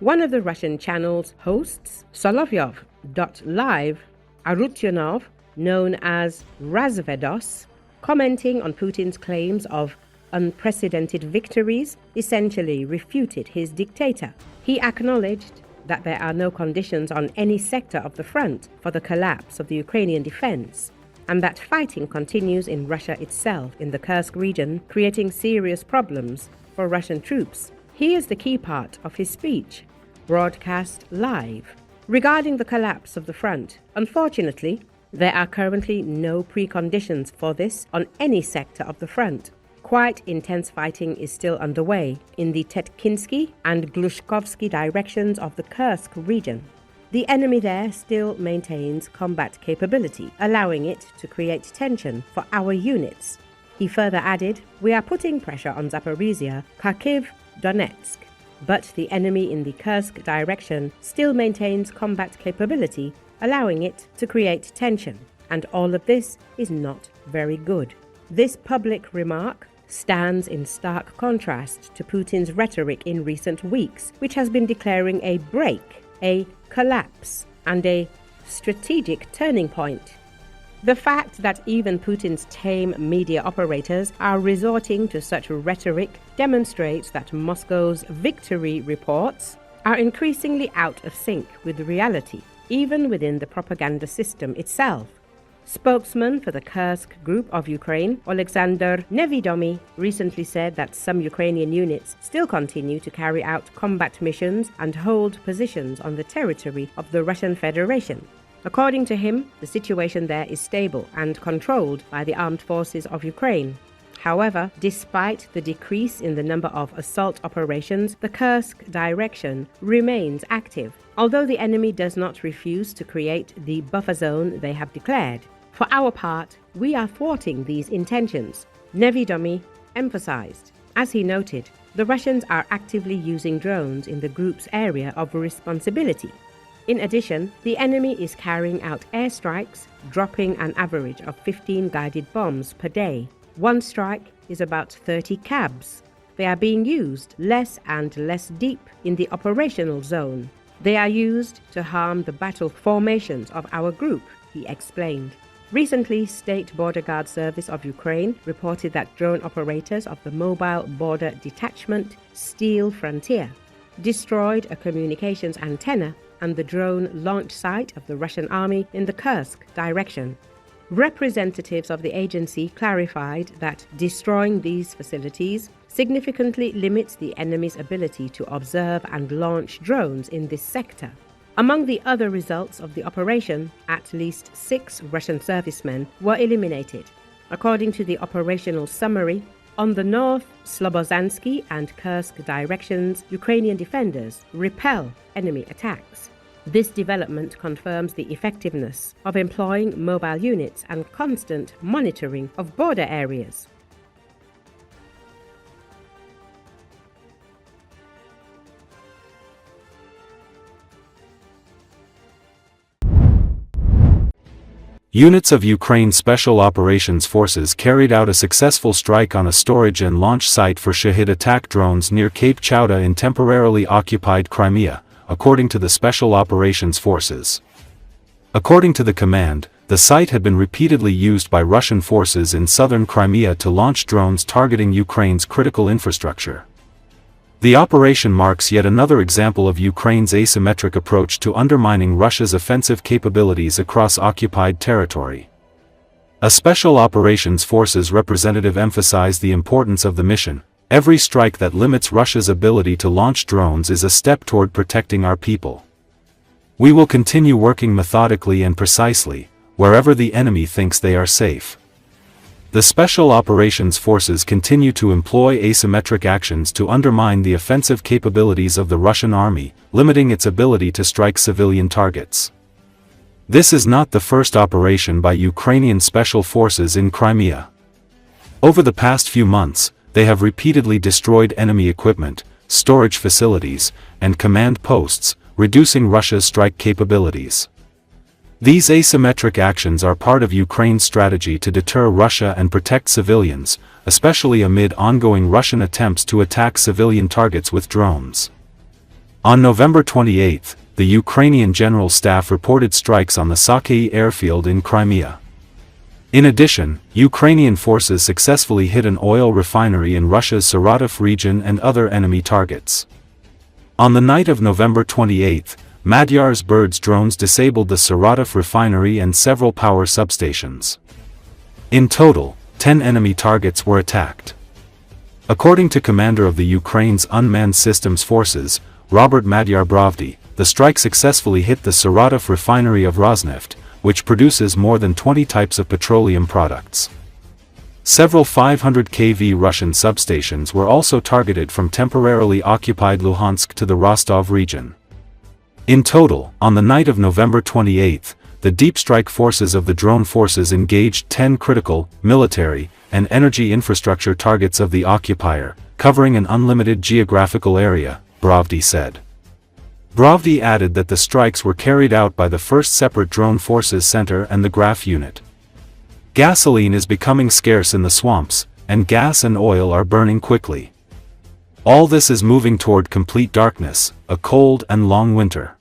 One of the Russian channel's hosts, Solovyov.Live Arutyunov, known as Razvedos, commenting on Putin's claims of unprecedented victories, essentially refuted his dictator. He acknowledged that there are no conditions on any sector of the front for the collapse of the Ukrainian defense, and that fighting continues in Russia itself in the Kursk region, creating serious problems for Russian troops. Here's the key part of his speech, broadcast live. Regarding the collapse of the front, unfortunately, there are currently no preconditions for this on any sector of the front. Quite intense fighting is still underway in the Tetkinsky and Glushkovsky directions of the Kursk region. The enemy there still maintains combat capability, allowing it to create tension for our units. He further added, "We are putting pressure on Zaporizhzhia, Kharkiv, Donetsk, but the enemy in the Kursk direction still maintains combat capability, allowing it to create tension, and all of this is not very good." This public remark stands in stark contrast to Putin's rhetoric in recent weeks, which has been declaring a break, a collapse, and a strategic turning point. The fact that even Putin's tame media operators are resorting to such rhetoric demonstrates that Moscow's victory reports are increasingly out of sync with reality, even within the propaganda system itself. Spokesman for the Kursk group of Ukraine, Alexander Nevidomy, recently said that some Ukrainian units still continue to carry out combat missions and hold positions on the territory of the Russian Federation. According to him, the situation there is stable and controlled by the armed forces of Ukraine. However, despite the decrease in the number of assault operations, the Kursk direction remains active, although the enemy does not refuse to create the buffer zone they have declared. For our part, we are thwarting these intentions, Nevidomy emphasized. As he noted, the Russians are actively using drones in the group's area of responsibility. In addition, the enemy is carrying out airstrikes, dropping an average of 15 guided bombs per day. One strike is about 30 cabs. They are being used less and less deep in the operational zone. They are used to harm the battle formations of our group, he explained. Recently, State Border Guard Service of Ukraine reported that drone operators of the Mobile Border Detachment Steel Frontier destroyed a communications antenna and the drone launch site of the Russian army in the Kursk direction. Representatives of the agency clarified that destroying these facilities significantly limits the enemy's ability to observe and launch drones in this sector. Among the other results of the operation, at least 6 Russian servicemen were eliminated. According to the operational summary, on the north, Slobozhansky and Kursk directions, Ukrainian defenders repel enemy attacks. This development confirms the effectiveness of employing mobile units and constant monitoring of border areas. Units of Ukraine's Special Operations Forces carried out a successful strike on a storage and launch site for Shahid attack drones near Cape Chauda in temporarily occupied Crimea, according to the Special Operations Forces. According to the command, the site had been repeatedly used by Russian forces in southern Crimea to launch drones targeting Ukraine's critical infrastructure. The operation marks yet another example of Ukraine's asymmetric approach to undermining Russia's offensive capabilities across occupied territory. A Special Operations Forces representative emphasized the importance of the mission. Every strike that limits Russia's ability to launch drones is a step toward protecting our people. We will continue working methodically and precisely, wherever the enemy thinks they are safe. The Special Operations Forces continue to employ asymmetric actions to undermine the offensive capabilities of the Russian army, limiting its ability to strike civilian targets. This is not the first operation by Ukrainian special forces in Crimea. Over the past few months, they have repeatedly destroyed enemy equipment, storage facilities, and command posts, reducing Russia's strike capabilities. These asymmetric actions are part of Ukraine's strategy to deter Russia and protect civilians, especially amid ongoing Russian attempts to attack civilian targets with drones. On November 28, the Ukrainian General Staff reported strikes on the Saki airfield in Crimea. In addition, Ukrainian forces successfully hit an oil refinery in Russia's Saratov region and other enemy targets. On the night of November 28, Magyar's birds drones disabled the Saratov refinery and several power substations. In total, 10 enemy targets were attacked. According to commander of the Ukraine's unmanned systems forces, Robert Magyar Brovdy, the strike successfully hit the Saratov refinery of Rosneft, which produces more than 20 types of petroleum products. Several 500 kV Russian substations were also targeted from temporarily occupied Luhansk to the Rostov region. In total, on the night of November 28, the deep strike forces of the drone forces engaged 10 critical, military, and energy infrastructure targets of the occupier, covering an unlimited geographical area, Brovdy said. Brovdy added that the strikes were carried out by the 1st Separate Drone Forces Center and the Graf unit. Gasoline is becoming scarce in the swamps, and gas and oil are burning quickly. All this is moving toward complete darkness, a cold and long winter.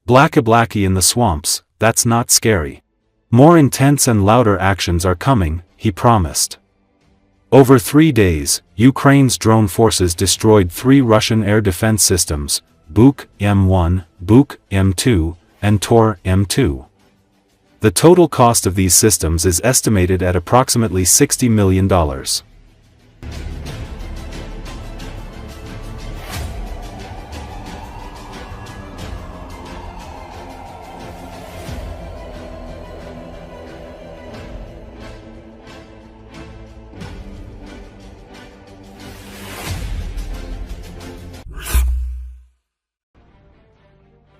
Blacky in the swamps, that's not scary. More intense and louder actions are coming, he promised. Over 3 days, Ukraine's drone forces destroyed 3 Russian air defense systems, Buk M1, Buk M2, and Tor M2. The total cost of these systems is estimated at approximately $60 million.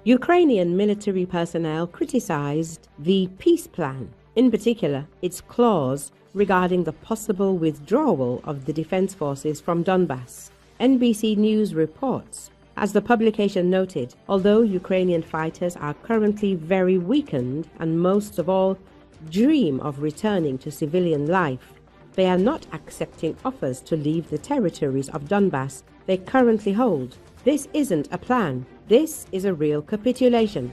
Ukrainian military personnel criticized the peace plan, in particular its clause regarding the possible withdrawal of the defense forces from Donbass. NBC News reports, as the publication noted, although Ukrainian fighters are currently very weakened and most of all dream of returning to civilian life, they are not accepting offers to leave the territories of Donbass they currently hold. This isn't a plan. This is a real capitulation.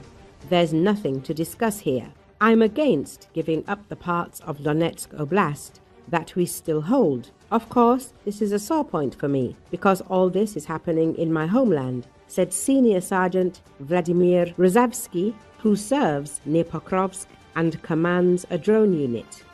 There's nothing to discuss here. I'm against giving up the parts of Donetsk Oblast that we still hold. Of course, this is a sore point for me, because all this is happening in my homeland, said Senior Sergeant Vladimir Razvedos, who serves near Pokrovsk and commands a drone unit.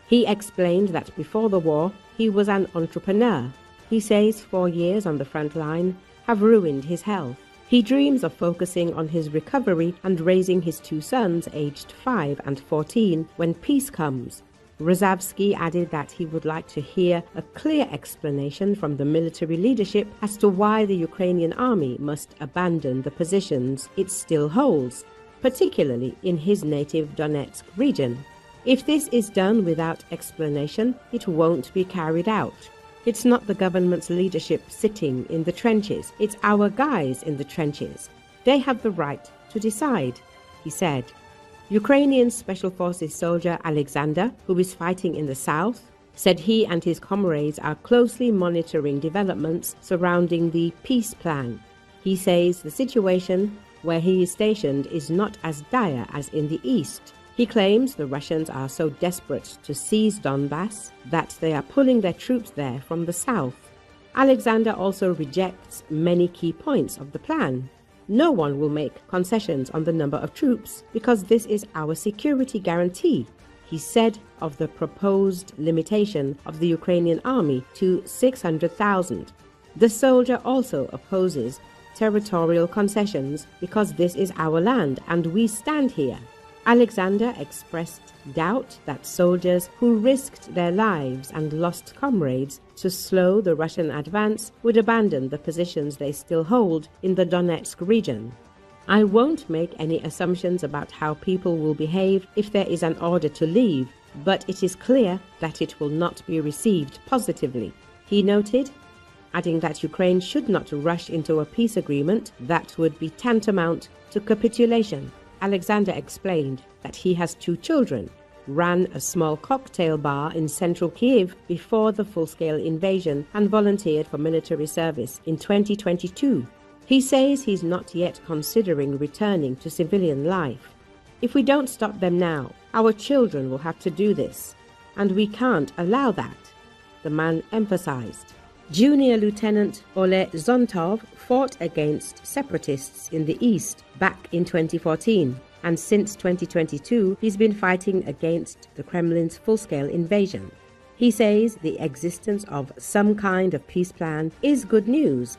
He explained that before the war, he was an entrepreneur. He says 4 years on the front line have ruined his health. He dreams of focusing on his recovery and raising his 2 sons aged 5 and 14 when peace comes. Razvedos added that he would like to hear a clear explanation from the military leadership as to why the Ukrainian army must abandon the positions it still holds, particularly in his native Donetsk region. If this is done without explanation, it won't be carried out. It's not the government's leadership sitting in the trenches, it's our guys in the trenches. They have the right to decide, he said. Ukrainian Special Forces soldier Alexander, who is fighting in the south, said he and his comrades are closely monitoring developments surrounding the peace plan. He says the situation where he is stationed is not as dire as in the east. He claims the Russians are so desperate to seize Donbass that they are pulling their troops there from the south. Alexander also rejects many key points of the plan. No one will make concessions on the number of troops because this is our security guarantee, he said of the proposed limitation of the Ukrainian army to 600,000. The soldier also opposes territorial concessions because this is our land and we stand here. Alexander expressed doubt that soldiers who risked their lives and lost comrades to slow the Russian advance would abandon the positions they still hold in the Donetsk region. I won't make any assumptions about how people will behave if there is an order to leave, but it is clear that it will not be received positively, he noted, adding that Ukraine should not rush into a peace agreement that would be tantamount to capitulation. Alexander explained that he has 2 children, ran a small cocktail bar in central Kyiv before the full-scale invasion and volunteered for military service in 2022. He says he's not yet considering returning to civilian life. If we don't stop them now, our children will have to do this, and we can't allow that, the man emphasized. Junior Lieutenant Ole Zontov fought against separatists in the east back in 2014, and since 2022 he's been fighting against the Kremlin's full-scale invasion. He says the existence of some kind of peace plan is good news,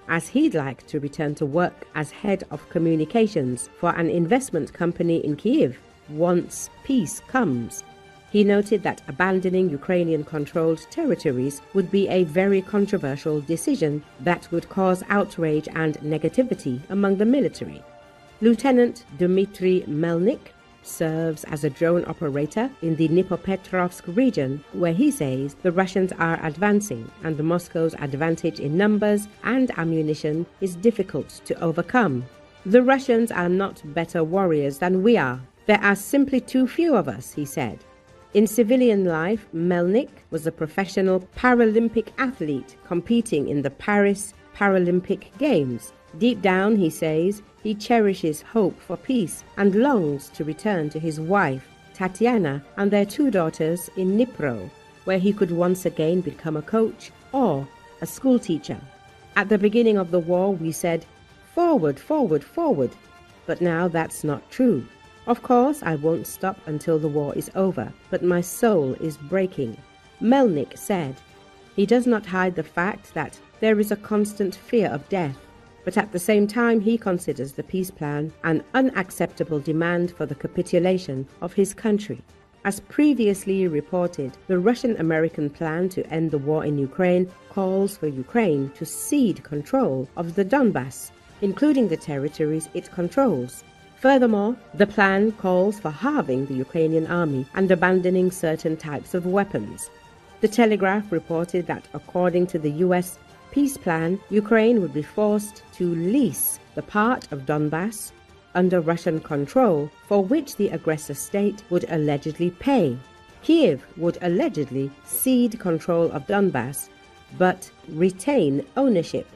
as he'd like to return to work as head of communications for an investment company in Kyiv once peace comes. He noted that abandoning Ukrainian-controlled territories would be a very controversial decision that would cause outrage and negativity among the military. Lieutenant Dmitry Melnik serves as a drone operator in the Dnipropetrovsk region, where he says the Russians are advancing and Moscow's advantage in numbers and ammunition is difficult to overcome. The Russians are not better warriors than we are. There are simply too few of us, he said. In civilian life, Melnik was a professional Paralympic athlete competing in the Paris Paralympic Games. Deep down, he says, he cherishes hope for peace and longs to return to his wife, Tatiana, and their 2 daughters in Dnipro, where he could once again become a coach or a schoolteacher. At the beginning of the war, we said, "Forward, forward, forward," but now that's not true. Of course, I won't stop until the war is over, but my soul is breaking, Melnik said. He does not hide the fact that there is a constant fear of death, but at the same time he considers the peace plan an unacceptable demand for the capitulation of his country. As previously reported, the Russian-American plan to end the war in Ukraine calls for Ukraine to cede control of the Donbass, including the territories it controls. Furthermore, the plan calls for halving the Ukrainian army and abandoning certain types of weapons. The Telegraph reported that according to the U.S. peace plan, Ukraine would be forced to lease the part of Donbass under Russian control for which the aggressor state would allegedly pay. Kiev would allegedly cede control of Donbass but retain ownership